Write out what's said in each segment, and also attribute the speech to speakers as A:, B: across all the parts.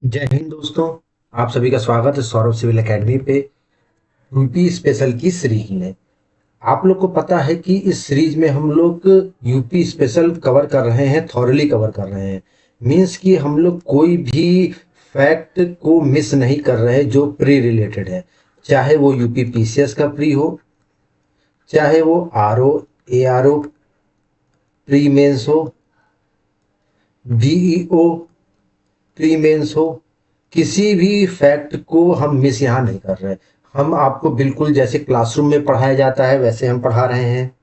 A: जय हिंद दोस्तों। आप सभी का स्वागत है सौरभ सिविल एकेडमी पे यूपी स्पेशल की सीरीज में। आप लोग को पता है कि इस सीरीज में हम लोग यूपी स्पेशल कवर कर रहे हैं, थॉरली कवर कर रहे हैं। मीन्स कि हम लोग कोई भी फैक्ट को मिस नहीं कर रहे जो प्री रिलेटेड है, चाहे वो यूपी पीसीएस का प्री हो, चाहे वो आरओ एआरओ प्री मेंस हो, बीईओ प्री मेंस हो, किसी भी फैक्ट को हम मिस यहाँ नहीं कर रहे। हम आपको बिल्कुल जैसे क्लासरूम में पढ़ाया जाता है वैसे हम पढ़ा रहे हैं,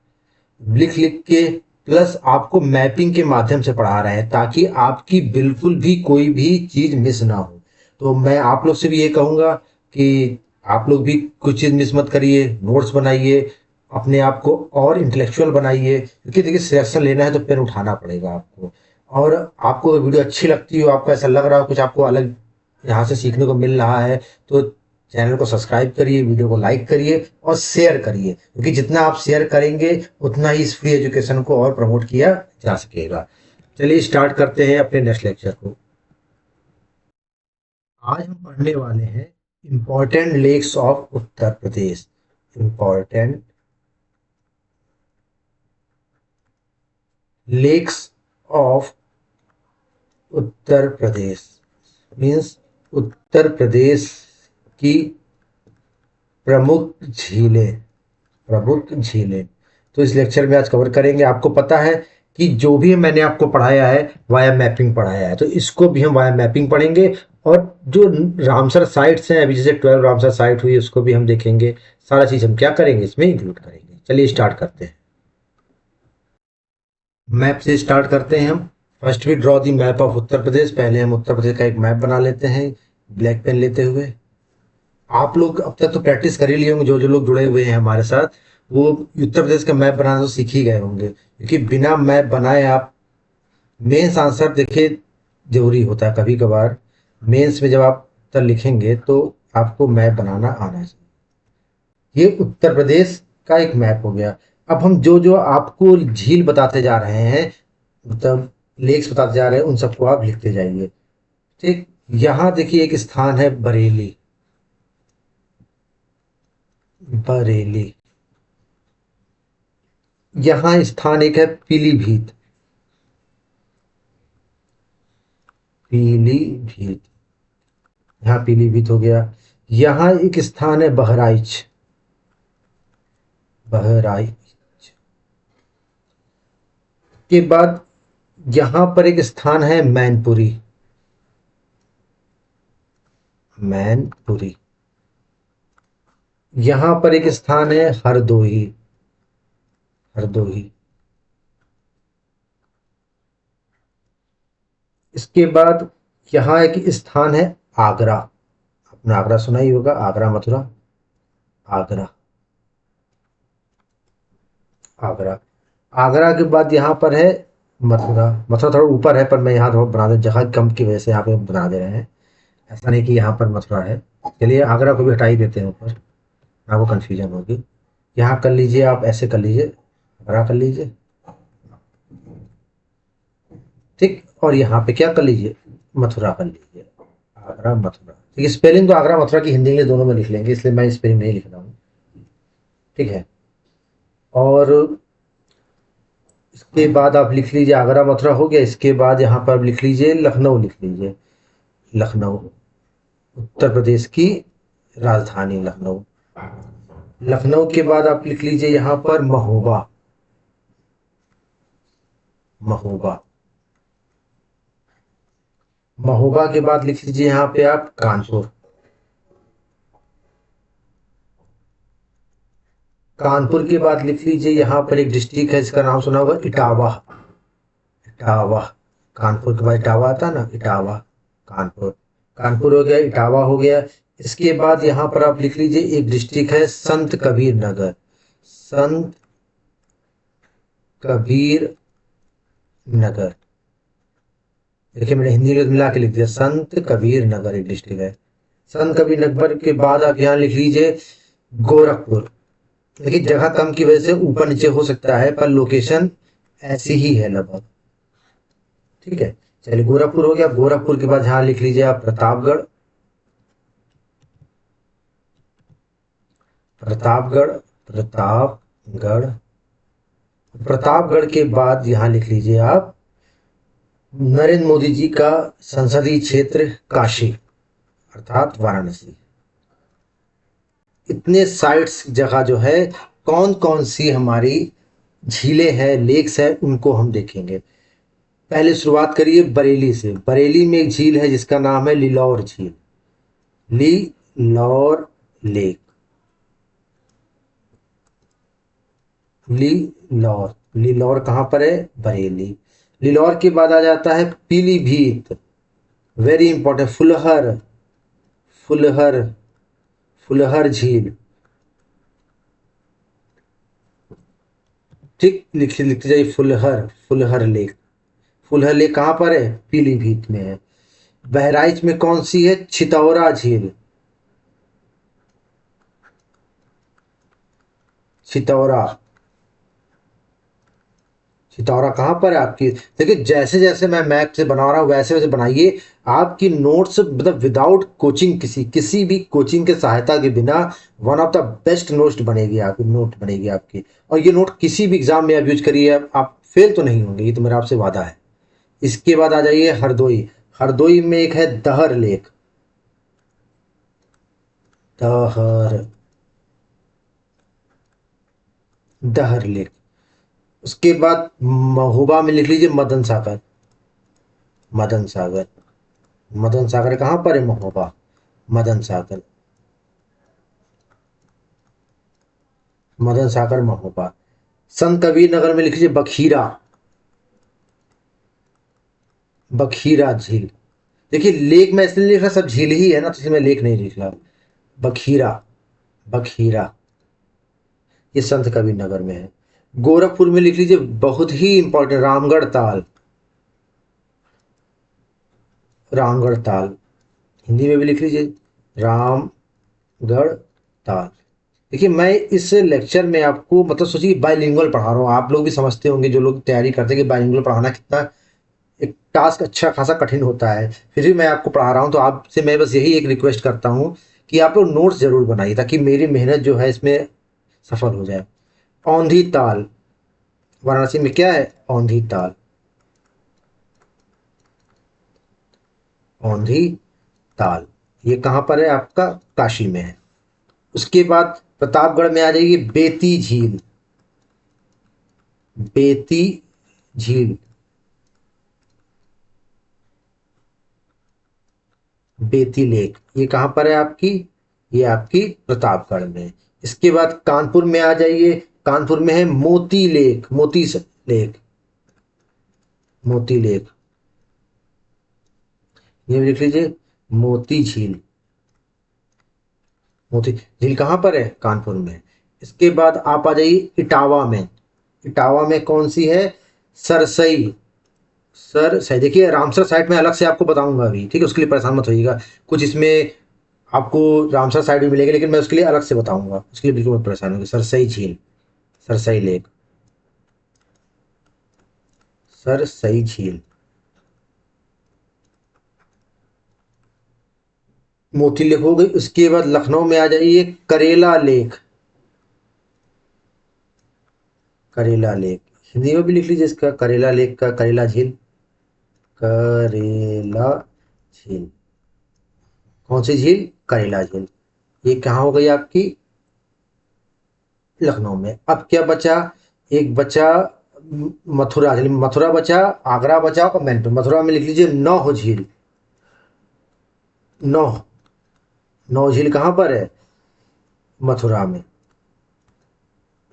A: लिख लिख के, प्लस आपको मैपिंग के माध्यम से पढ़ा रहे हैं ताकि आपकी बिल्कुल भी कोई भी चीज मिस ना हो। तो मैं आप लोग से भी ये कहूंगा कि आप लोग भी कुछ चीज मिस मत करिए, नोट्स बनाइए, अपने आप को और इंटेलेक्चुअल बनाइए, क्योंकि देखिए सिलेक्शन लेना है तो पेन उठाना पड़ेगा आपको। और आपको अगर वीडियो अच्छी लगती हो, आपको ऐसा लग रहा हो कुछ आपको अलग यहाँ से सीखने को मिल रहा है, तो चैनल को सब्सक्राइब करिए, वीडियो को लाइक करिए और शेयर करिए, क्योंकि जितना आप शेयर करेंगे उतना ही इस फ्री एजुकेशन को और प्रमोट किया जा सकेगा। चलिए स्टार्ट करते हैं अपने नेक्स्ट लेक्चर को। आज हम पढ़ने वाले हैं important lakes of Uttar Pradesh. Important lakes of Uttar Pradesh means Uttar Pradesh की प्रमुख झीलें। प्रमुख झीलें तो इस लेक्चर में आज कवर करेंगे। आपको पता है कि जो भी मैंने आपको पढ़ाया है वाया मैपिंग पढ़ाया है, तो इसको भी हम वाया मैपिंग पढ़ेंगे। और जो रामसर साइट्स हैं, अभी जैसे 12 रामसर साइट हुई उसको भी हम देखेंगे। सारा चीज हम क्या करेंगे इसमें इंक्लूड करेंगे। चलिए स्टार्ट करते हैं। मैप से स्टार्ट करते हैं हम। First we draw the map of Uttar Pradesh. पहले हम उत्तर प्रदेश का एक मैप बना लेते हैं ब्लैक पेन लेते हुए। आप लोग अब तक तो प्रैक्टिस कर ही लिए होंगे, जो जो लोग जुड़े हुए हैं हमारे साथ, वो उत्तर प्रदेश का मैप बनाना तो सीख ही गए होंगे, क्योंकि बिना मैप बनाए आप मेंस आंसर देखिए जरूरी होता है कभी कभार। मेंस में जब आप उत्तर लिखेंगे तो आपको मैप बनाना आना चाहिए। ये उत्तर प्रदेश का एक मैप हो गया। अब हम जो जो आपको झील बताते जा रहे हैं, मतलब लेक्स बताते जा रहे हैं, उन सबको आप लिखते जाइए। ठीक, यहाँ देखिए एक स्थान है बरेली। बरेली। यहाँ स्थान एक है पीलीभीत। पीलीभीत, यहाँ पीलीभीत हो गया। यहाँ एक स्थान है बहराइच। बहराइच के बाद यहाँ पर एक स्थान है मैनपुरी। मैनपुरी। यहाँ पर एक स्थान है हरदोई। हरदोई। इसके बाद यहाँ एक स्थान है आगरा। आपने आगरा सुना ही होगा, आगरा मथुरा। आगरा। आगरा। आगरा के बाद यहाँ पर है मथुरा। मथुरा थोड़ा ऊपर है, पर मैं यहाँ थोड़ा बना दे, जगह कम की वजह से यहाँ पे बना दे रहे हैं। ऐसा नहीं कि यहाँ पर मथुरा है। चलिए आगरा को भी हटा ही देते हैं ऊपर, आपको कंफ्यूजन होगी। यहाँ कर लीजिए, आप ऐसे कर लीजिए, आगरा कर लीजिए। ठीक, और यहाँ पे क्या कर लीजिए, मथुरा कर लीजिए। आगरा मथुरा। ठीक है, स्पेलिंग तो आगरा मथुरा की हिंदी इंग्लिश दोनों में लिख लेंगे, इसलिए मैं स्पेलिंग नहीं लिख रहा हूँ। ठीक है। और इसके बाद आप लिख लीजिए आगरा मथुरा हो गया। इसके बाद यहाँ पर लिख लीजिए लखनऊ, लिख लीजिए लखनऊ। उत्तर प्रदेश की राजधानी लखनऊ। लखनऊ के बाद आप लिख लीजिए यहाँ पर महोबा। महोबा। महोबा के बाद लिख लीजिए यहाँ पे आप कानपुर। कानपुर के बाद लिख लीजिए यहाँ पर एक डिस्ट्रिक्ट है, इसका नाम सुना होगा इटावा। इटावा। कानपुर के बाद इटावा आता ना, इटावा। कानपुर। कानपुर हो गया, इटावा हो गया। इसके बाद यहाँ पर आप लिख लीजिए एक डिस्ट्रिक्ट है संत कबीर नगर। संत कबीर नगर। देखिए मैंने हिंदी में मिला के लिख दिया, संत कबीर नगर एक डिस्ट्रिक्ट है। संत कबीर नगर के बाद आप यहाँ लिख लीजिए गोरखपुर। देखिए जगह कम की वजह से ऊपर नीचे हो सकता है, पर लोकेशन ऐसी ही है लगभग। ठीक है। चलिए, गोरखपुर हो गया। गोरखपुर के बाद यहाँ लिख लीजिए आप प्रतापगढ़। प्रतापगढ़, प्रतापगढ़। प्रतापगढ़ के बाद यहाँ लिख लीजिए आप नरेंद्र मोदी जी का संसदीय क्षेत्र काशी, अर्थात वाराणसी। इतने साइट्स जगह जो है, कौन कौन सी हमारी झीलें हैं, लेक्स हैं, उनको हम देखेंगे। पहले शुरुआत करिए बरेली से। बरेली में एक झील है जिसका नाम है लिलौर झील, लिलौर लेक। लिलौर, लिलौर कहाँ पर है? बरेली। लिलौर के बाद आ जाता है पीलीभीत, वेरी इंपॉर्टेंट। फुलहर, फुलहर, फुलहर झील। ठीक, लिखते जाइए फुलहर, फुलहर लेक। फुलहर लेक कहाँ पर है? पीलीभीत में है। बहराइच में कौन सी है? छितौरा झील, छितौरा। सितारा कहाँ पर है आपकी? देखिए, जैसे जैसे मैं मैप से बना रहा हूँ वैसे वैसे बनाइए। आपकी नोट्स मतलब विदाउट कोचिंग, किसी भी कोचिंग के सहायता के बिना one of the best notes बनेगी आपकी, नोट बनेगी आपकी। और ये नोट किसी भी एग्जाम में आप यूज करिए, आप फेल तो नहीं होंगे, ये तो मेरा आपसे वादा है। इसके बाद आ जाइए हरदोई। हरदोई में एक है दहर लेक, दहर, दहर लेक। उसके बाद महोबा में लिख लीजिए मदन सागर, मदन सागर। मदन सागर कहाँ पर है? महोबा, मदन सागर, मदन सागर महोबा। संत कबीर नगर में लिख लीजिए बखीरा, बखीरा झील। देखिए, लेक मैं इसलिए लिख रहा, सब झील ही है ना, तो इसलिए मैं लेक नहीं लिख रहा। बखीरा, बखीरा, ये संत कबीर नगर में है। गोरखपुर में लिख लीजिए बहुत ही इंपॉर्टेंट रामगढ़ ताल, रामगढ़ ताल। हिंदी में भी लिख लीजिए रामगढ़ ताल। देखिए, मैं इस लेक्चर में आपको मतलब सोचिए बाइलिंगुअल पढ़ा रहा हूँ। आप लोग भी समझते होंगे, जो लोग तैयारी करते हैं, कि बाइलिंगुअल पढ़ाना कितना एक टास्क अच्छा खासा कठिन होता है। फिर भी मैं आपको पढ़ा रहा हूँ, तो आपसे मैं बस यही एक रिक्वेस्ट करता हूँ कि आप लोग नोट्स जरूर बनाइए, ताकि मेरी मेहनत जो है इसमें सफल हो जाए। औंधी ताल, वाराणसी में क्या है? औंधी ताल, औंधी ताल। ये कहाँ पर है आपका? काशी में है। उसके बाद प्रतापगढ़ में आ जाइए बेती झील, बेती झील, बेती लेक। ये कहाँ पर है आपकी? ये आपकी प्रतापगढ़ में। इसके बाद कानपुर में आ जाइए। कानपुर में है मोती लेक, लेक, मोती लेक। ये भी लिख लीजिए मोती झील, मोती झील कहाँ पर है? कानपुर में। इसके बाद आप आ जाइए इटावा में। इटावा में कौन सी है? सरसई, सरसई। देखिए, रामसर साइट में अलग से आपको बताऊंगा अभी, ठीक है, उसके लिए परेशान मत होइएगा। कुछ इसमें आपको रामसर साइड भी मिलेगी, लेकिन मैं उसके लिए अलग से बताऊंगा, उसके लिए बिल्कुल मत परेशान होगी। सरसई झील, सरसई लेक, सरसई झील। मोती लेक हो गई। उसके बाद लखनऊ में आ जाइए करेला लेक, करेला लेक। हिंदी में भी लिख लीजिए इसका, करेला लेक का, करेला झील, करेला झील। कौन सी झील? करेला झील। ये कहाँ हो गई आपकी? लखनऊ में। अब क्या बचा? एक बचा मथुरा झील। मथुरा बचा, आगरा बचा, और मैनपुर। मथुरा में लिख लीजिए नौह झील, नौह, नौ झील कहाँ पर है? मथुरा में।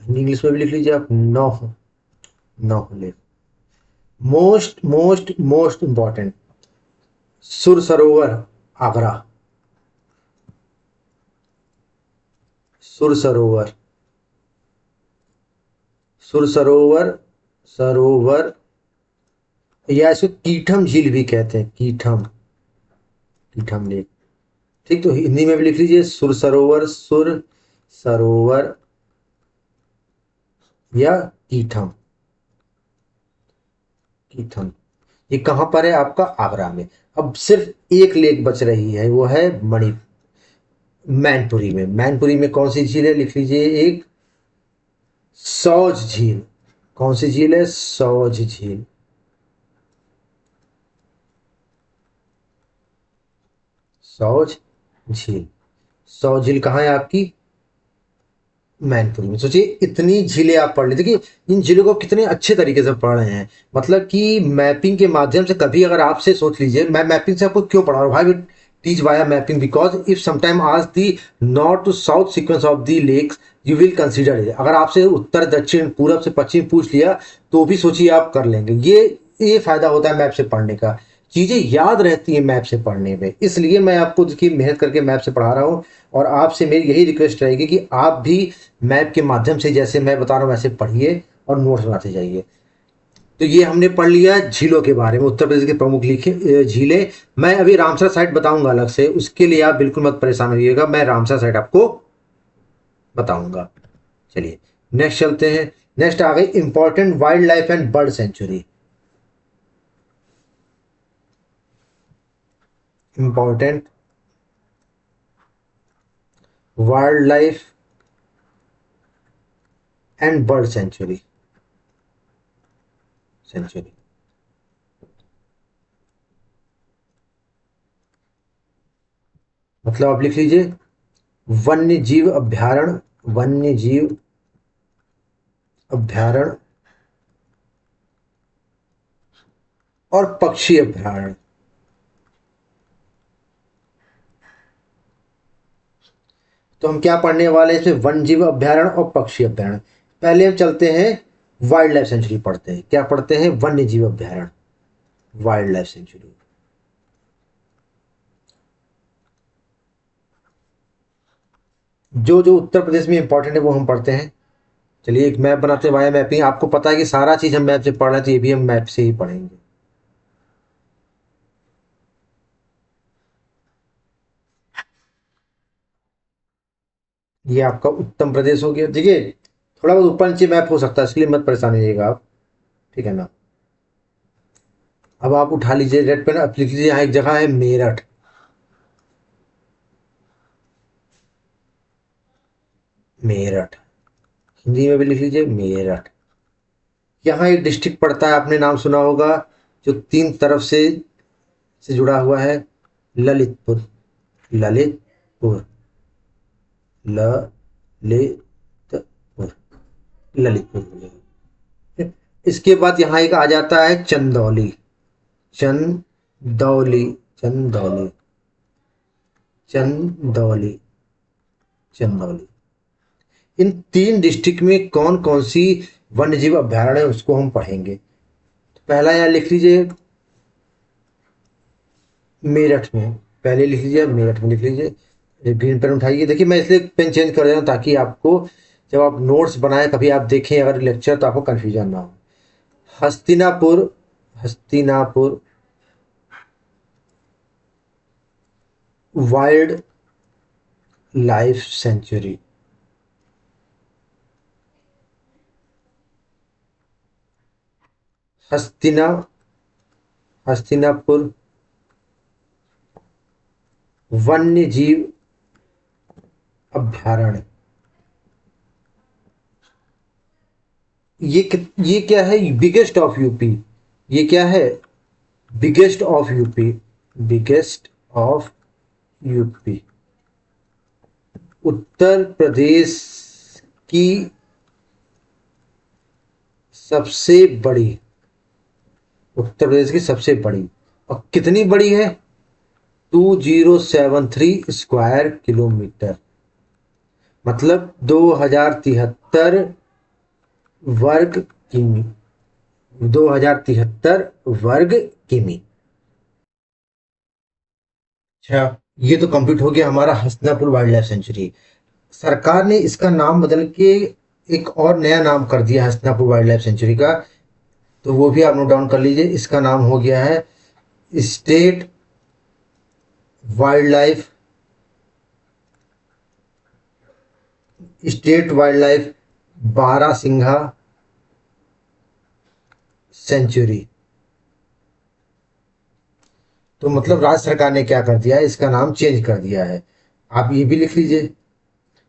A: इंग्लिश में भी लिख लीजिए आप Nauh, Nauh lake. Most most most important, Sur Sarovar, Agra, सुर सरोवर, सुर सरोवर, सरोवर, या इसको कीठम झील भी कहते हैं, कीठम, कीठम लेक। ठीक, तो हिंदी में भी लिख लीजिए सुर सरोवर, सुर सरोवर, या कीठम, कीठम। ये कहाँ पर है आपका? आगरा में। अब सिर्फ एक लेक बच रही है, वो है मणि मैनपुरी में। मैनपुरी में कौन सी झील है? लिख लीजिए, एक सौज झील। कौन सी झील है? सौज झील। सौज झील। सौज झील कहाँ है आपकी? मैनपुरी में। सोचिए इतनी झीलें आप पढ़ लेते कि इन झीलों को कितने अच्छे तरीके से पढ़ रहे हैं। मतलब कि मैपिंग के माध्यम से, कभी अगर आपसे सोच लीजिए, मैं मैपिंग से आपको क्यों पढ़ा रहा हूँ भाई? Teach via mapping because if sometime आज the north to south sequence of the lakes you will consider it. अगर आपसे उत्तर दक्षिण पूरब से पश्चिम पूछ लिया तो भी सोचिए आप कर लेंगे। ये फायदा होता है मैप से पढ़ने का, चीजें याद रहती है मैप से पढ़ने में। इसलिए मैं आपको देखिए मेहनत करके मैप से पढ़ा रहा हूँ। और आपसे मेरी यही रिक्वेस्ट रहेगी कि आप भी मैप के माध्यम से जैसे मैं बता रहा हूँ वैसे पढ़िए और नोट्स बनाते जाइए। तो ये हमने पढ़ लिया झीलों के बारे में, उत्तर प्रदेश के प्रमुख लिखे झीलें। मैं अभी रामसर साइट बताऊंगा अलग से, उसके लिए आप बिल्कुल मत परेशान होइएगा, मैं रामसर साइट आपको बताऊंगा। चलिए नेक्स्ट चलते हैं। नेक्स्ट आ गई important wild life and bird sanctuary. Important wild life and bird sanctuary. Sanctuary मतलब आप लिख लीजिए वन्य जीव अभ्यारण्य। वन्य जीव अभ्यारण्य और पक्षी अभ्यारण्य। तो हम क्या पढ़ने वाले हैं इसमें? वन जीव अभ्यारण्य और पक्षी अभ्यारण्य। पहले हम चलते हैं वाइल्ड लाइफ सेंचुरी पढ़ते हैं। क्या पढ़ते हैं? वन्य जीव अभ्यारण्य, वाइल्ड लाइफ सेंचुरी। जो जो उत्तर प्रदेश में इंपॉर्टेंट है वो हम पढ़ते हैं। चलिए एक मैप बनाते हैं, वाया मैपिंग। आपको पता है कि सारा चीज हम मैप से पढ़ रहे हैं, तो ये भी हम मैप से ही पढ़ेंगे। ये आपका उत्तर प्रदेश हो गया। देखिए थोड़ा बहुत ऊपर नीचे मैप हो सकता है, इसलिए मत परेशान होइएगा आप, ठीक है ना? अब आप उठा लीजिए रेड पेन, अब लिख लीजिए यहाँ एक जगह है मेरठ। मेरठ हिंदी में भी लिख लीजिए मेरठ। यहाँ एक डिस्ट्रिक्ट पड़ता है, आपने नाम सुना होगा, जो तीन तरफ से जुड़ा हुआ है, ललितपुर। ललितपुर, ललितपुर, ललितपुर। इसके बाद यहाँ एक आ जाता है चंदौली। चंदौली, चंदौली, चंदौली, चंदौली। इन तीन डिस्ट्रिक्ट में कौन कौन सी वन्य जीव अभ्यारण्य है उसको हम पढ़ेंगे। तो पहला यहाँ लिख लीजिए मेरठ में। पहले लिख लीजिए, मेरठ में लिख लीजिए। ग्रीन पेन उठाइए। देखिए मैं इसलिए पेन चेंज कर दे रहा हूँ ताकि आपको जब आप नोट्स बनाए कभी आप देखें अगर लेक्चर तो आपको कन्फ्यूजन ना हो। Hastinapur, Hastinapur wildlife sanctuary. Hastina Hastinapur वन्य जीव अभ्यारण्य। ये क्या है? Biggest of UP. ये क्या है? Biggest of UP. Biggest of UP. Uttar Pradesh की सबसे बड़ी, उत्तर प्रदेश की सबसे बड़ी, और कितनी बड़ी है? 2073 स्क्वायर किलोमीटर, मतलब 2073 वर्ग किमी। 2073 वर्ग किमी। अच्छा, ये तो कंप्लीट हो गया हमारा हस्तिनापुर वाइल्ड लाइफ सेंचुरी। सरकार ने इसका नाम बदल के एक और नया नाम कर दिया हस्तिनापुर वाइल्ड लाइफ सेंचुरी का, तो वो भी आप नोट डाउन कर लीजिए। इसका नाम हो गया है state wild life, state wild life barasingha sanctuary. तो मतलब राज्य सरकार ने क्या कर दिया है, इसका नाम चेंज कर दिया है। आप ये भी लिख लीजिए।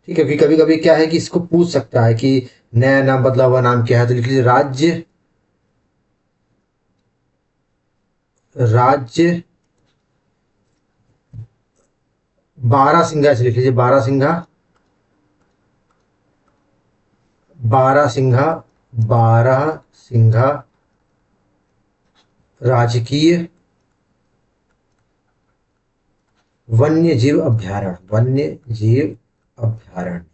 A: ठीक है, कभी कभी क्या है कि इसको पूछ सकता है कि नया नाम, बदला हुआ नाम क्या है, तो लिख लीजिए राज्य, राज्य बारासिंगा, ऐसे लिख लीजिए बारासिंगा, बारासिंघा, बारहसिंघा राजकीय वन्य जीव अभ्यारण्य, वन्य जीव अभ्यारण्य,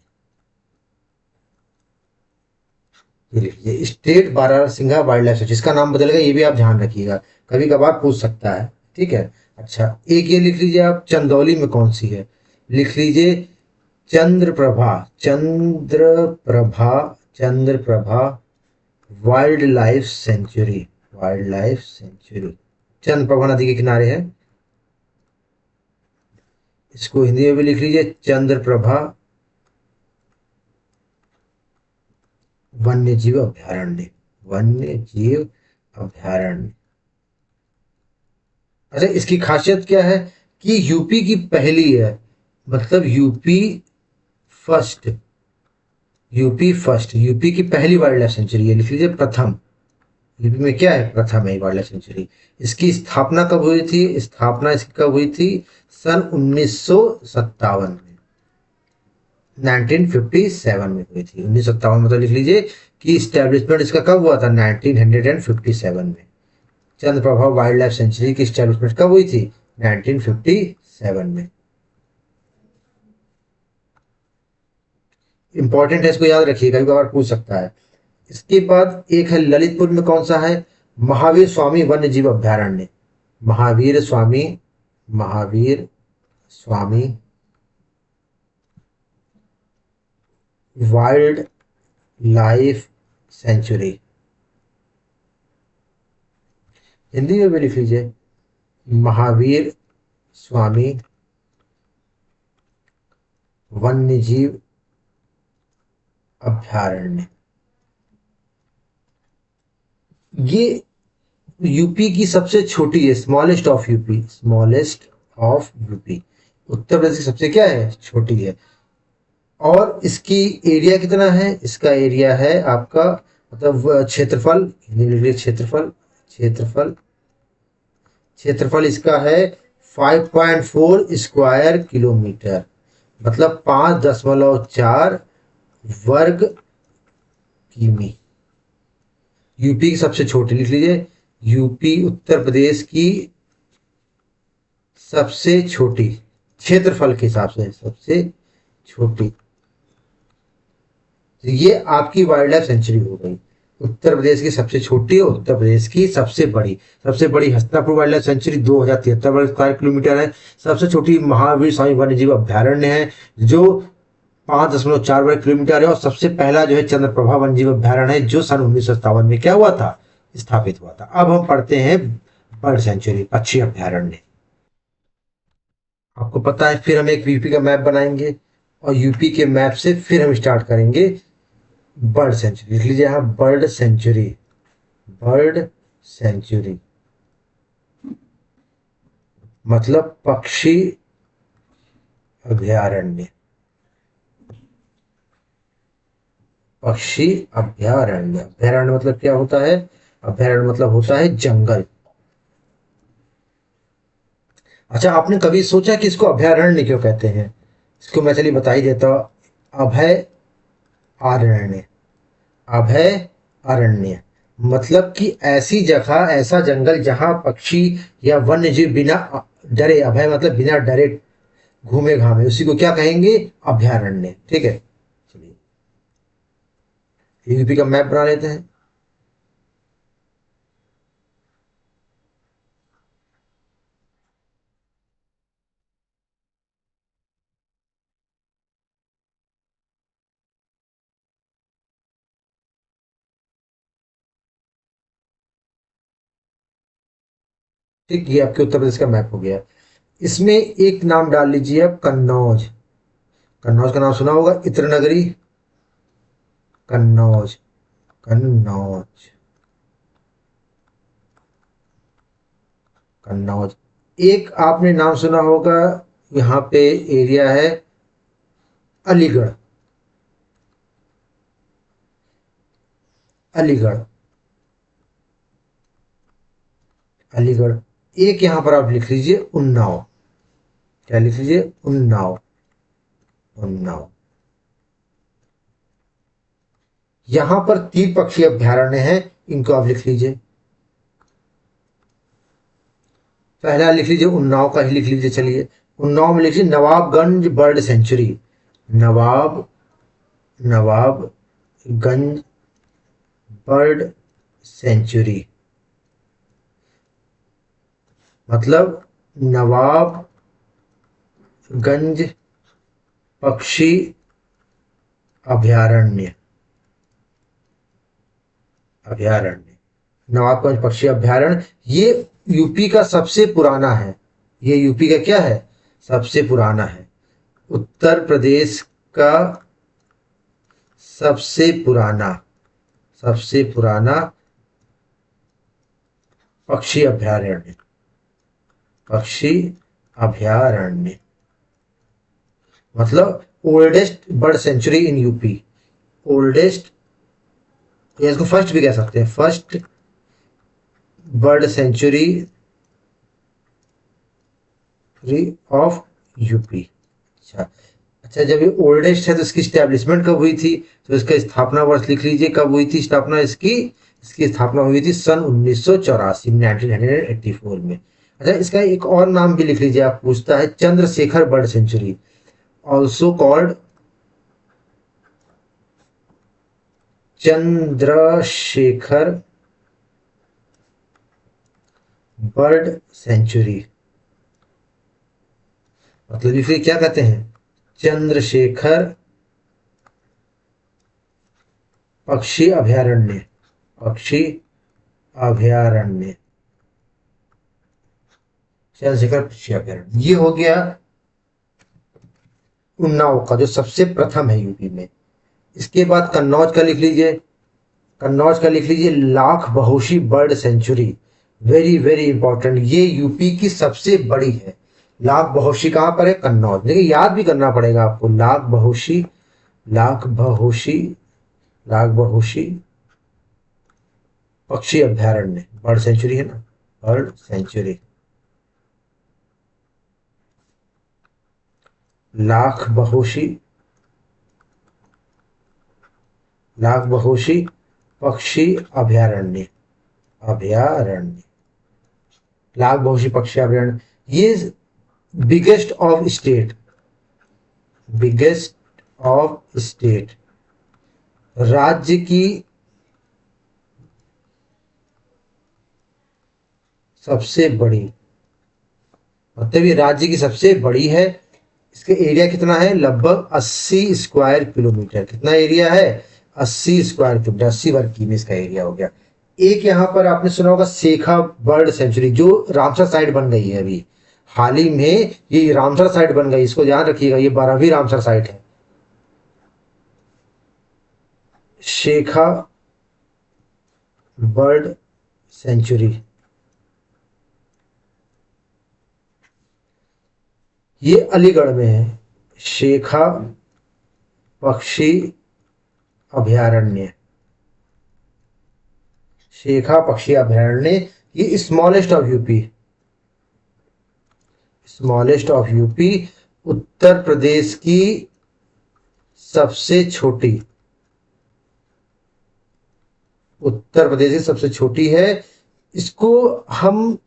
A: ये लिख लीजिए स्टेट बारहसिंघा वाइल्ड लाइफ सेंचुरी। इसका नाम बदलेगा, ये भी आप ध्यान रखिएगा, कभी कभार पूछ सकता है। ठीक है। अच्छा, एक ये लिख लीजिए आप, चंदौली में कौन सी है, लिख लीजिए Chandraprabha, Chandraprabha, Chandraprabha wild life sanctuary, wild life sanctuary Chandraprabha नदी के किनारे है। इसको हिंदी में भी लिख लीजिए चंद्रप्रभा वन्य जीव अभ्यारण्य, वन्य जीव अभ्यारण्य। अच्छा, इसकी खासियत क्या है कि यूपी की पहली है, मतलब UP first, UP first, UP की पहली वाइल्ड लाइफ सेंचुरी है, लिख लीजिए प्रथम। यूपी में क्या है, प्रथम है वाइल्ड लाइफ सेंचुरी। इसकी स्थापना कब हुई थी, स्थापना इसकी कब हुई थी, सन 1957 में, 1957 में हुई थी। 1957 मतलब लिख लीजिए कि स्टैब्लिशमेंट इसका कब हुआ था, 1957 में। चंद्रप्रभा वाइल्ड लाइफ सेंचुरी की स्टैब्लिशमेंट कब हुई थी, 1957 में। इंपॉर्टेंट है, इसको याद रखिएगा, कभी कभार पूछ सकता है। इसके बाद एक है ललितपुर में, कौन सा है, महावीर स्वामी वन्य जीव अभ्यारण्य, Mahavir Swami, Mahavir Swami wild life sanctuary, Hindi में भी लिख लीजिए महावीर स्वामी वन्य जीव अभ्यारण्य। ये यूपी की सबसे छोटी है, smallest of UP, smallest of UP, Uttar Pradesh की सबसे क्या है, छोटी है। और इसकी एरिया कितना है, इसका एरिया है आपका, मतलब क्षेत्रफल, क्षेत्रफल, क्षेत्रफल, क्षेत्रफल इसका है 5.4 स्क्वायर किलोमीटर, मतलब 5.4 वर्ग किमी। यूपी की सबसे छोटी, लिख लीजिए यूपी, उत्तर प्रदेश की सबसे छोटी, क्षेत्रफल के हिसाब से सबसे छोटी। तो ये आपकी वाइल्ड लाइफ सेंचुरी हो गई, उत्तर प्रदेश की सबसे छोटी और उत्तर प्रदेश की सबसे बड़ी। सबसे बड़ी हस्तिनापुर वाइल्ड लाइफ सेंचुरी 2073 वर्ग स्क्वायर किलोमीटर है। सबसे छोटी महावीर स्वामी वन्य जीव अभ्यारण्य है, जो 5.4 वर्ग किलोमीटर है। और सबसे पहला जो है चंद्रप्रभा वन्य जीव अभ्यारण्य है, जो सन 1957 में क्या हुआ था, स्थापित हुआ था। अब हम पढ़ते हैं बर्ड सेंचुरी, पक्षी अभ्यारण्य। आपको पता है, फिर हम एक यूपी का मैप बनाएंगे और यूपी के मैप से फिर हम स्टार्ट करेंगे बर्ड सेंचुरी। लिख लीजिए यहाँ बर्ड सेंचुरी, बर्ड सेंचुरी मतलब पक्षी अभयारण्य, पक्षी अभयारण्य। अभयारण्य मतलब क्या होता है, अभयारण्य मतलब होता है जंगल। अच्छा, आपने कभी सोचा कि इसको अभयारण्य क्यों कहते हैं, इसको मैं चलिए बता ही देता हूँ। अभय अरण्य, अभय अरण्य मतलब कि ऐसी जगह, ऐसा जंगल जहां पक्षी या वन्य जीव बिना डरे, अभय मतलब बिना डरे घूमे घामे, उसी को क्या कहेंगे, अभयारण्य। ठीक है, चलिए यूपी का मैप बना लेते हैं। ठीक, ये आपके उत्तर प्रदेश का मैप हो गया। इसमें एक नाम डाल लीजिए आप, कन्नौज। कन्नौज का नाम सुना होगा, इत्र नगरी, कन्नौज, कन्नौज, कन्नौज। एक आपने नाम सुना होगा, यहाँ पे एरिया है अलीगढ़। अलीगढ़, अलीगढ़। एक यहाँ पर आप लिख लीजिए उन्नाव। क्या लिख लीजिए? उन्नाव। उन्नाव। यहां पर 3 पक्षी अभ्यारण्य हैं, इनको आप लिख लीजिए। पहला लिख लीजिए उन्नाव का ही लिख लीजिए। चलिए, उन्नाव में लिखिए नवाबगंज बर्ड सेंचुरी। नवाब नवाबगंज बर्ड सेंचुरी, मतलब नवाबगंज पक्षी अभयारण्य। अभयारण्य, नवाबगंज पक्षी अभयारण्य। ये यूपी का सबसे पुराना है। ये यूपी का क्या है? सबसे पुराना है। उत्तर प्रदेश का सबसे पुराना पक्षी अभयारण्य। पक्षी अभयारण्य मतलब oldest bird sanctuary in UP. Oldest, या इसको फर्स्ट भी कह सकते हैं, first bird sanctuary of UP. अच्छा अच्छा, जब ये ओल्डेस्ट है तो इसकी स्टैब्लिशमेंट कब हुई थी? तो इसका स्थापना वर्ष लिख लीजिए, कब हुई थी स्थापना इसकी? इसकी स्थापना हुई थी सन 1984, 1984 में। अच्छा, इसका एक और नाम भी लिख लीजिए, आप पूछता है Chandrashekhar bird sanctuary, also called Chandrashekhar bird sanctuary. मतलब इसे क्या कहते हैं? चंद्रशेखर पक्षी अभयारण्य। पक्षी अभयारण्य, चंद्रशेखर पक्षी अभयारण्य। ये हो गया उन्नाव का, जो सबसे प्रथम है यूपी में। इसके बाद कन्नौज का लिख लीजिए। कन्नौज का लिख लीजिए Lakh Bahosi bird sanctuary. Very very important, ये यूपी की सबसे बड़ी है। लाख बहोशी कहां पर है? कन्नौज। देखिए, याद भी करना पड़ेगा आपको। लाख बहोशी, लाख बहोशी, लाख बहोशी पक्षी अभयारण्य, बर्ड सेंचुरी है ना, बर्ड सेंचुरी। लाख बहोशी, लाख बहोशी पक्षी अभयारण्य। अभयारण्य, लाख बहोशी पक्षी अभयारण्य। ये biggest of state, biggest of state, राज्य की सबसे बड़ी, मतलब ये राज्य की सबसे बड़ी है। इसका एरिया कितना है? लगभग 80 स्क्वायर किलोमीटर। कितना एरिया है? 80 स्क्वायर किलोमीटर, 80 वर्ग किमी इसका एरिया हो गया। एक यहाँ पर आपने सुना होगा शेखा बर्ड सेंचुरी, जो रामसर साइट बन गई है अभी हाल ही में। ये रामसर साइट बन गई, इसको ध्यान रखिएगा, ये 12वीं रामसर साइट है। शेखा बर्ड सेंचुरी, ये अलीगढ़ में है। शेखा पक्षी अभयारण्य, शेखा पक्षी अभयारण्य। ये smallest of UP, smallest of UP, Uttar Pradesh की सबसे छोटी, उत्तर प्रदेश की सबसे छोटी है। इसको हम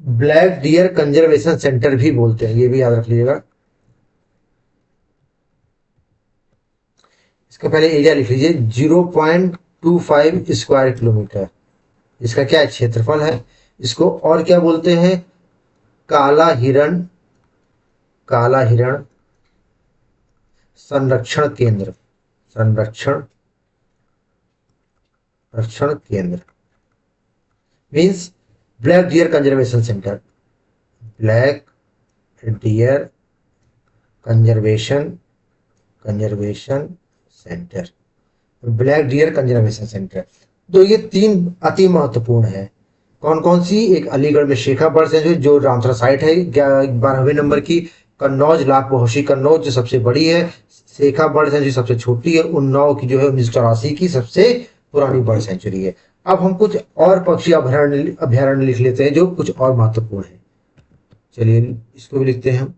A: ब्लैक डियर कंजर्वेशन सेंटर भी बोलते हैं, ये भी याद रख लीजिएगा। इसका पहले एरिया लिख लीजिए 0.25 स्क्वायर किलोमीटर, इसका क्या है? क्षेत्रफल है। इसको और क्या बोलते हैं? काला हिरण, काला हिरण संरक्षण केंद्र, संरक्षण संरक्षण केंद्र means black deer conservation centre. Black deer conservation, conservation centre, black deer conservation centre. तो ये 3 अति महत्वपूर्ण है। कौन कौन सी? एक अलीगढ़ में शेखा बर्ड सेंचुरी जो रामसर साइट है 12वें नंबर की, कन्नौज लाख बहोशी कन्नौज जो सबसे बड़ी है, शेखा बर्ड सेंचुरी सबसे छोटी है, उन्नाव की जो है 1984 की सबसे पुरानी बर्ड सेंचुरी है। अब हम कुछ और पक्षी अभयारण्य अभयारण्य लिख लेते हैं जो कुछ और महत्वपूर्ण है। चलिए इसको भी लिखते हैं हम।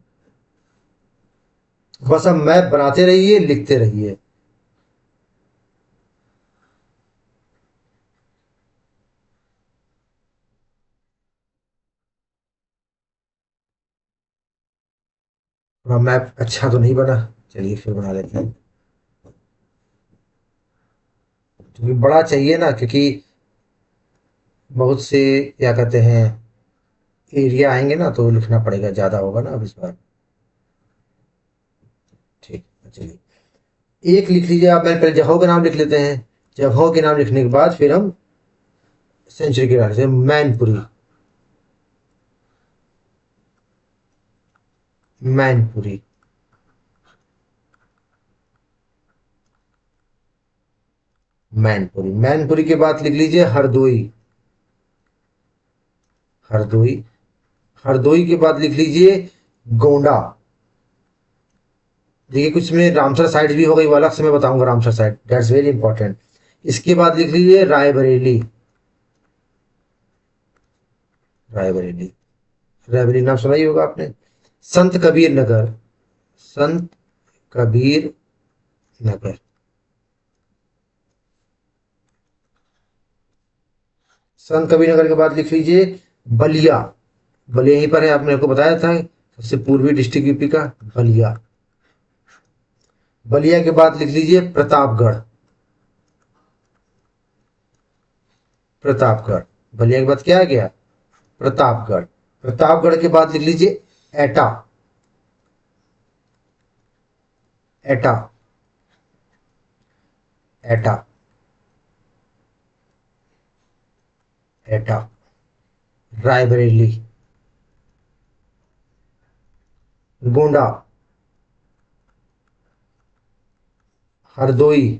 A: बस अब मैप बनाते रहिए, लिखते रहिए। थोड़ा मैप अच्छा तो नहीं बना, चलिए फिर बना लेते हैं। क्योंकि बड़ा चाहिए ना, क्योंकि बहुत से क्या कहते हैं एरिया आएंगे ना, तो लिखना पड़ेगा, ज्यादा होगा ना अब इस बार। ठीक है, चलिए एक लिख लीजिए आप। मैंने पहले जगहों के नाम लिख लेते हैं। जगहों के नाम लिखने के बाद फिर हम सेंचुरी के नाम से मैनपुरी। मैनपुरी। मैनपुरी। मैनपुरी के बाद लिख लीजिए हरदोई। हरदोई। हरदोई के बाद लिख लीजिए गोंडा। देखिए कुछ में रामसर साइड भी हो गई, वो अलग से मैं बताऊंगा, Ramsar side that's very important. इसके बाद लिख लीजिए रायबरेली। रायबरेली। रायबरेली नाम सुना ही होगा आपने। संत कबीर नगर। संत कबीर नगर। संत कबीर नगर के बाद लिख लीजिए बलिया। बलिया यहीं पर है, आपने को बताया था, सबसे पूर्वी डिस्ट्रिक्ट यूपी का बलिया। बलिया के बाद लिख लीजिए प्रतापगढ़। प्रतापगढ़। बलिया के बाद क्या आ गया? प्रतापगढ़। प्रतापगढ़ के बाद लिख लीजिए एटा। एटा। एटा। एटा। रायबरेली। गोंडा। हरदोई।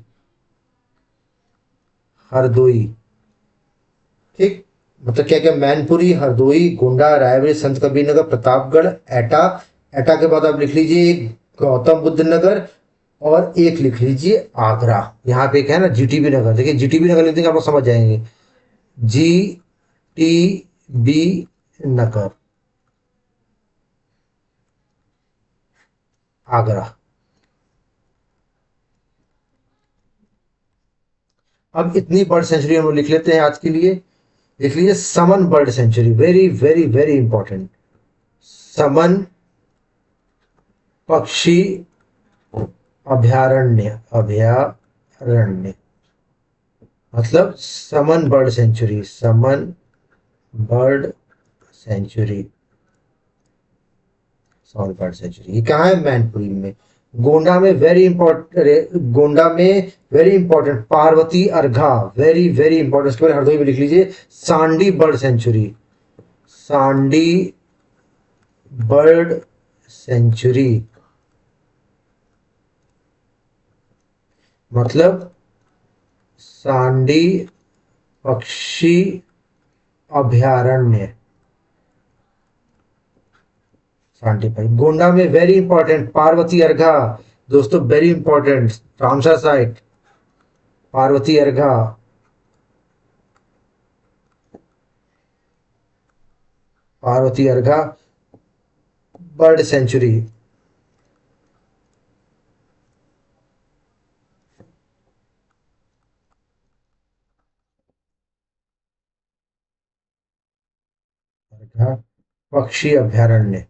A: हरदोई। ठीक। मतलब क्या क्या? मैनपुरी, हरदोई, गोंडा, रायबरेली, संत कबीर नगर, प्रतापगढ़, एटा। एटा के बाद आप लिख लीजिए गौतम बुद्ध नगर, और एक लिख लीजिए आगरा। यहाँ पे एक है ना जीटीबी नगर, देखिए जीटीबी नगर लिख देंगे आप लोग समझ जाएंगे। जी टी बी नगर। आगरा। अब इतनी बर्ड सेंचुरी हम लोग लिख लेते हैं आज के लिए। लिख लीजिए Saman bird sanctuary, very very very important. Saman पक्षी अभयारण्य। अभयारण्य मतलब Saman bird sanctuary. Saman bird sanctuary. Saman bird sanctuary ये कहाँ है? मैनपुरी में। गोंडा में वेरी इंपॉर्टेंट, गोंडा में very important Parvati Arga, very very important. उसके बाद हरदोई में लिख लीजिए Sandi bird sanctuary. Sandi bird sanctuary मतलब सांडी पक्षी अभयारण्य। सांडी पक्षी। गोंडा में वेरी इंपॉर्टेंट पार्वती अर्घा, दोस्तों very important, Ramsar site Parvati Arga. Parvati Arga bird sanctuary. Arga पक्षी अभयारण्य।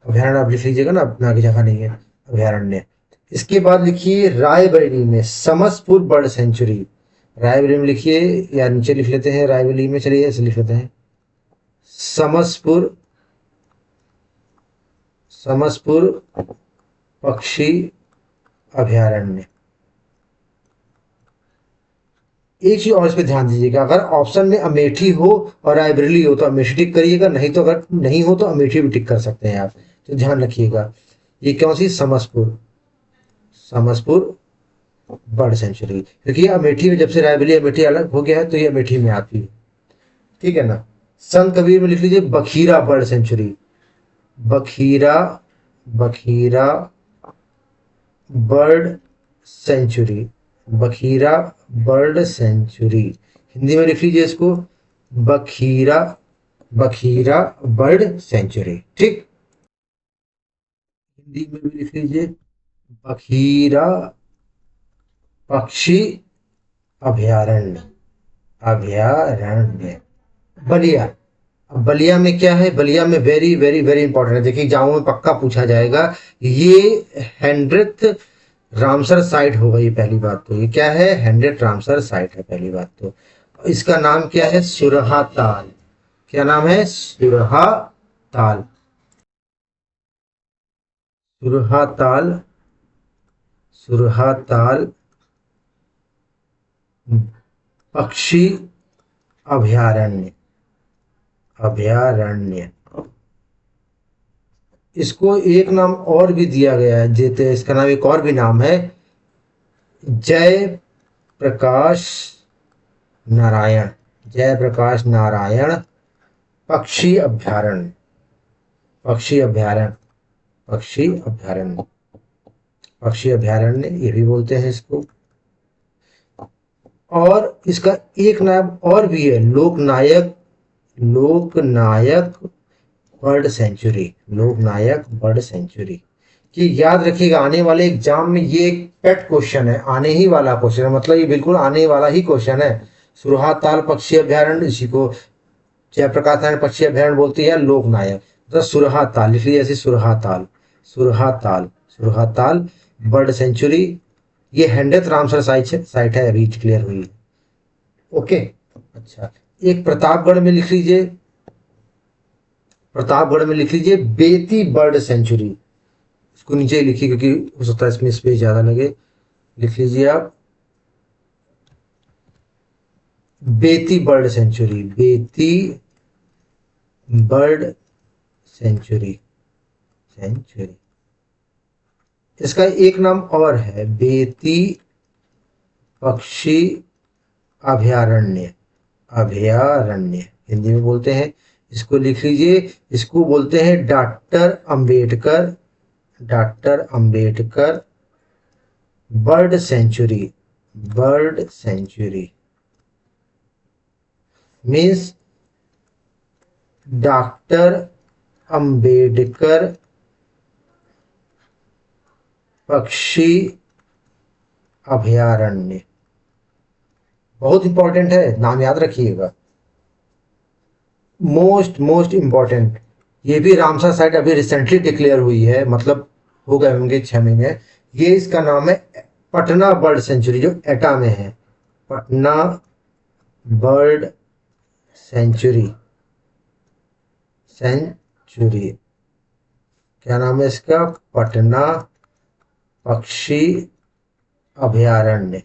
A: अभयारण्य आप लिख लीजिएगा ना, अपना की जगह नहीं है, अभयारण्य। इसके बाद लिखिए रायबरेली में समसपुर बर्ड सेंचुरी। रायबरेली में लिखिए, या नीचे लिख लेते हैं रायबरेली में, चलिए ऐसे लिख लेते हैं समसपुर। समसपुर पक्षी अभयारण्य। एक चीज और इस पे ध्यान दीजिएगा, अगर ऑप्शन में अमेठी हो और रायबरेली हो तो अमेठी टिक करिएगा, नहीं तो अगर नहीं हो तो अमेठी भी टिक कर सकते हैं आप, तो ध्यान रखिएगा। ये कौन सी? समसपुर। समसपुर बर्ड सेंचुरी, क्योंकि अमेठी में जब से रायबरेली अमेठी अलग हो गया है तो ये अमेठी में आती है, ठीक है ना। संत कबीर में लिख लीजिए Bakhira bird sanctuary, Bakhira, Bakhira bird sanctuary, Bakhira bird sanctuary. Hindi में लिख लीजिए इसको बखीरा, बखीरा बर्ड सेंचुरी, ठीक। हिंदी में भी लिख लीजिए बखीरा पक्षी अभयारण्य, अभयारण्य। बलिया, अब बलिया में क्या है, बलिया में वेरी वेरी वेरी इंपॉर्टेंट है, देखिए एग्जाम में पक्का पूछा जाएगा। ये 100th रामसर साइट होगा, ये पहली बात तो। ये क्या है, 100th रामसर साइट है, पहली बात तो। इसका नाम क्या है, सुरहा ताल। क्या नाम है, सुरहा ताल, सुरहा ताल, सुरहा ताल पक्षी अभयारण्य, अभयारण्य। इसको एक नाम और भी दिया गया है, जैसे इसका नाम एक और भी नाम है जय प्रकाश नारायण, जय प्रकाश नारायण पक्षी अभयारण्य, पक्षी अभयारण्य, पक्षी अभयारण्य, पक्षी अभयारण्य ये भी बोलते हैं इसको। और इसका एक नाम और भी है, लोकनायक, लोकनायक बर्ड सेंचुरी, लोकनायक बर्ड सेंचुरी। कि याद रखिएगा आने वाले एग्जाम में ये एक पेट क्वेश्चन है, आने ही वाला क्वेश्चन है, मतलब ये बिल्कुल आने वाला ही क्वेश्चन है। सुरहा ताल पक्षी अभयारण्य, इसी को जयप्रकाश नारायण पक्षी अभयारण्य बोलती है, लोकनायक मतलब सुरहा ताल, लिख लीजिए ऐसे सुरहा ताल, सुरहा ताल, सुरहा ताल बर्ड सेंचुरी। ये 100th रामसर साइट है, अभी क्लियर हुई है, ओके। अच्छा, एक प्रतापगढ़ में लिख लीजिए, प्रतापगढ़ में लिख लीजिए बेती बर्ड सेंचुरी। इसको नीचे ही लिखिए क्योंकि हो सकता है इसमें स्पेस ज्यादा लगे। लिख लीजिए आप Beti bird sanctuary, Beti bird sanctuary, sanctuary. इसका एक नाम और है बेती पक्षी अभयारण्य, अभयारण्य हिंदी में बोलते हैं। इसको लिख लीजिए, इसको बोलते हैं doctor Ambedkar, doctor Ambedkar bird sanctuary, bird sanctuary means doctor Ambedkar पक्षी अभयारण्य। बहुत इंपॉर्टेंट है, नाम याद रखिएगा, मोस्ट मोस्ट इंपॉर्टेंट। ये भी रामसर साइट अभी रिसेंटली डिक्लेयर हुई है, मतलब हो गए होंगे 6 महीने। ये इसका नाम है पटना बर्ड सेंचुरी, जो एटा में है, पटना बर्ड सेंचुरी, सेंचुरी। क्या नाम है इसका, पटना पक्षी अभयारण्य,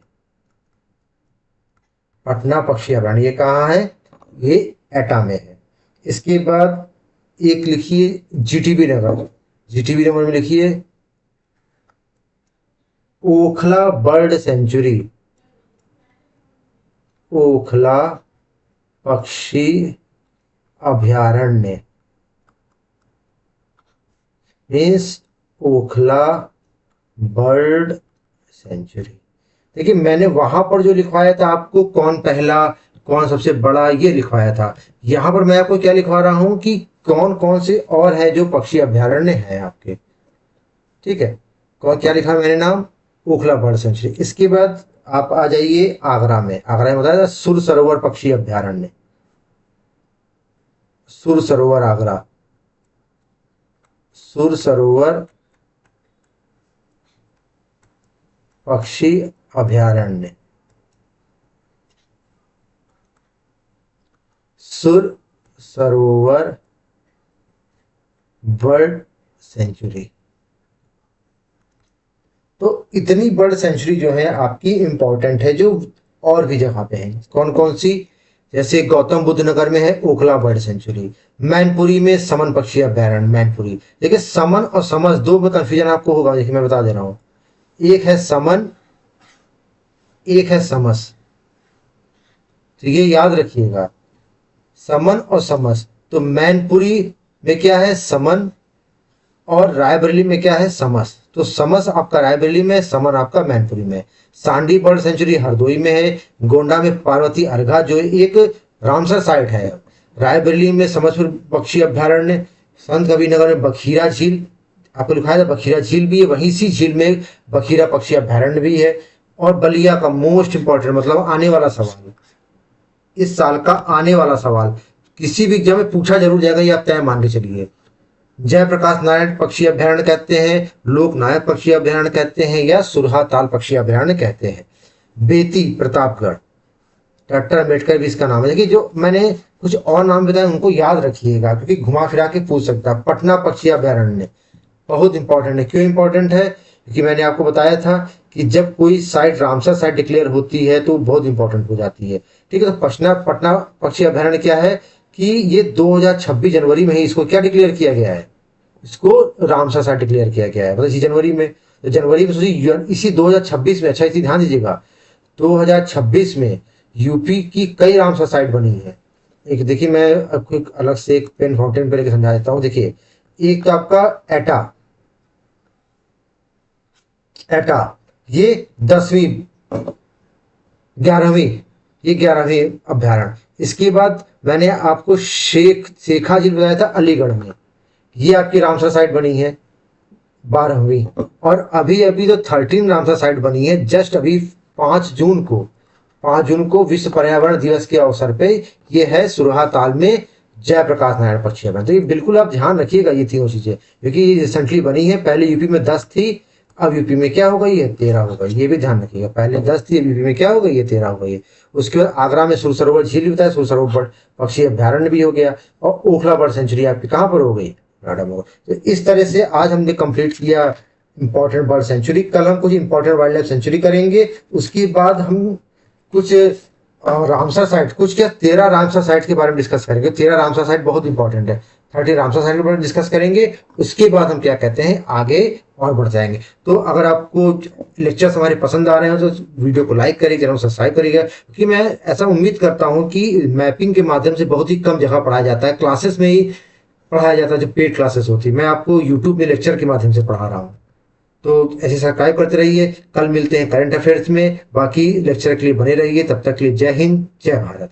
A: पटना पक्षी अभयारण्य। ये कहाँ है, ये एटा में है। इसके बाद एक लिखिए जीटीबी नगर, जीटीबी नगर में लिखिए ओखला बर्ड सेंचुरी, ओखला पक्षी अभयारण्य मीन्स ओखला बर्ड सेंचुरी। देखिए मैंने वहां पर जो लिखवाया था आपको, कौन पहला कौन सबसे बड़ा, ये लिखवाया था। यहां पर मैं आपको क्या लिखवा रहा हूं कि कौन कौन से और है जो पक्षी अभयारण्य है आपके, ठीक है। कौन क्या लिखा मैंने नाम, ओखला बर्ड सेंचुरी। इसके बाद आप आ जाइए आगरा में, आगरा में बताया सुर सरोवर पक्षी अभयारण्य, सुर सरोवर आगरा, सुर सरोवर पक्षी अभयारण्य, सुर सरोवर बर्ड सेंचुरी। तो इतनी बर्ड सेंचुरी जो है आपकी इंपॉर्टेंट है, जो और भी जगह पे है। कौन कौन सी, जैसे गौतम बुद्ध नगर में है ओखला बर्ड सेंचुरी, मैनपुरी में समन पक्षी अभयारण्य, मैनपुरी। देखिए समन और समझ दो में कंफ्यूजन आपको होगा, देखिए मैं बता दे रहा हूं। एक है समन एक है समस। तो ये याद रखिएगा, समन और समस। तो मैनपुरी में क्या है, समन, और रायबरेली में क्या है, समस। तो समस आपका रायबरेली में, समन आपका मैनपुरी में। सांडी बर्ड सेंचुरी हरदोई में है। गोंडा में पार्वती अर्घा जो एक रामसर साइट है। रायबरेली में समसपुर पक्षी अभ्यारण्य। संत कबीरनगर में बखीरा झील, आपको लिखा है बखीरा झील भी है, वहीं सी झील में बखीरा पक्षी अभ्यारण्य भी है। और बलिया का मोस्ट इंपॉर्टेंट, मतलब आने वाला सवाल, इस साल का आने वाला सवाल, किसी भी एग्जाम में पूछा जरूर जाएगा, ये आप तय मान के चलिए। जयप्रकाश नारायण पक्षी अभ्यारण्य कहते हैं, लोकनायक पक्षी अभ्यारण्य कहते हैं, या सुरहा ताल पक्षी अभ्यारण्य कहते हैं। बेती प्रतापगढ़, डॉक्टर अम्बेडकर भी इसका नाम है। देखिए जो मैंने कुछ और नाम बताए उनको याद रखिएगा, क्योंकि घुमा फिरा के पूछ सकता है। पटना पक्षी अभ्यारण्य बहुत इंपॉर्टेंट है। क्यों इंपॉर्टेंट है, क्योंकि मैंने आपको बताया था कि जब कोई साइट रामसर साइट डिक्लेयर होती है तो बहुत इंपॉर्टेंट हो जाती है। ठीक है, तो पटना पक्षी अभ्यारण्य क्या है कि ये 2026 जनवरी में ही इसको क्या डिक्लेयर किया गया है, इसको रामसर साइट डिक्लेयर किया गया है, मतलब इसी जनवरी में। तो जनवरी में सोचिए, इसी 2026 में, अच्छा इसी ध्यान दीजिएगा, 2026 में यूपी की कई रामसर साइट बनी है। एक देखिए, मैं आपको एक अलग से एक पेन फाउंटेन पे लेके समझा देता हूँ। देखिए, एक तो आपका एटा, एटा ये 10वीं 11वीं, ये 11वीं अभ्यारण्य। इसके बाद मैंने आपको शेखा झील बताया था अलीगढ़ में, ये आपकी रामसर साइट बनी है 12वीं। और अभी अभी तो 13 रामसर साइट बनी है, जस्ट अभी 5 जून को विश्व पर्यावरण दिवस के अवसर पे ये है सुरहा ताल में जयप्रकाश नारायण पक्षी अभ्यारण्य। तो ये बिल्कुल आप ध्यान रखिएगा ये तीनों चीजें, क्योंकि ये रिसेंटली बनी है। पहले यूपी में 10 थी, अब यूपी में क्या हो गई है, 13 हो गई। ये भी ध्यान रखिएगा, पहले 10 थी, अब यूपी में क्या हो गई है, 13 हो गई है। उसके बाद आगरा में सुरसरोवर झील भी बताया, सुरसरोवर पक्षी अभ्यारण्य भी हो गया। और ओखला बर्ड सेंचुरी आपकी कहाँ पर हो गई, नोएडा में। तो इस तरह से आज हमने कंप्लीट किया इंपॉर्टेंट बर्ड सेंचुरी। कल हम कुछ इंपॉर्टेंट वाइल्ड लाइफ सेंचुरी करेंगे। उसके बाद हम कुछ रामसर साइट, कुछ क्या 13 रामसर साइट के बारे में डिस्कस करेंगे। 13 रामसर साइट बहुत इंपॉर्टेंट है, 30 रामसर साइट के बारे में डिस्कस करेंगे। उसके बाद हम क्या कहते हैं, आगे और बढ़ जाएंगे। तो अगर आपको लेक्चर्स हमारे पसंद आ रहे हैं तो वीडियो को लाइक करिए, चैनल सब्सक्राइब करिएगा। क्योंकि मैं ऐसा उम्मीद करता हूँ कि मैपिंग के माध्यम से बहुत ही कम जगह पढ़ाया जाता है, क्लासेस में ही पढ़ाया जाता है, जो पेड क्लासेस होती है। मैं आपको यूट्यूब में लेक्चर के माध्यम से पढ़ा रहा हूँ। तो ऐसे सब्सक्राइब करते रहिए। कल मिलते हैं करंट अफेयर्स में, बाकी लेक्चर के लिए बने रहिए। तब तक के लिए जय हिंद, जय भारत।